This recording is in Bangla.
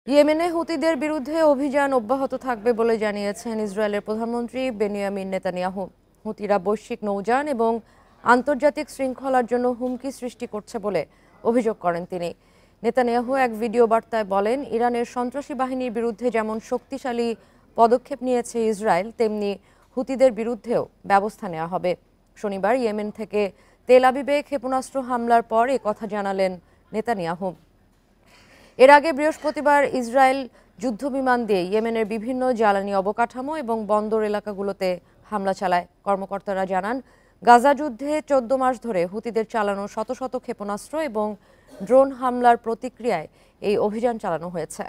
ইয়েমেনে হুতিদের বিরুদ্ধে অভিযান অব্যাহত থাকবে বলে জানিয়েছেন ইসরায়েলের প্রধানমন্ত্রী বেনিয়ামিন নেতানিয়াহু। হুতিরা বৈশ্বিক নৌযান এবং আন্তর্জাতিক শৃঙ্খলার জন্য হুমকি সৃষ্টি করছে বলে অভিযোগ করেন তিনি। নেতানিয়াহু এক ভিডিও বার্তায় বলেন, ইরানের সন্ত্রাসী বাহিনীর বিরুদ্ধে যেমন শক্তিশালী পদক্ষেপ নিয়েছে ইসরায়েল, তেমনি হুতিদের বিরুদ্ধেও ব্যবস্থা নেওয়া হবে। শনিবার ইয়েমেন থেকে তেল আবিবে ক্ষেপণাস্ত্র হামলার পর কথা জানালেন নেতানিয়াহু। এর আগে বৃহস্পতিবার ইসরায়েল যুদ্ধবিমান দিয়ে ইয়েমেনের বিভিন্ন জ্বালানি অবকাঠামো এবং বন্দর এলাকাগুলোতে হামলা চালায়। কর্মকর্তারা জানান, গাজা যুদ্ধে 14 মাস ধরে হুতিদের চালানো শত শত ক্ষেপণাস্ত্র এবং ড্রোন হামলার প্রতিক্রিয়ায় এই অভিযান চালানো হয়েছে।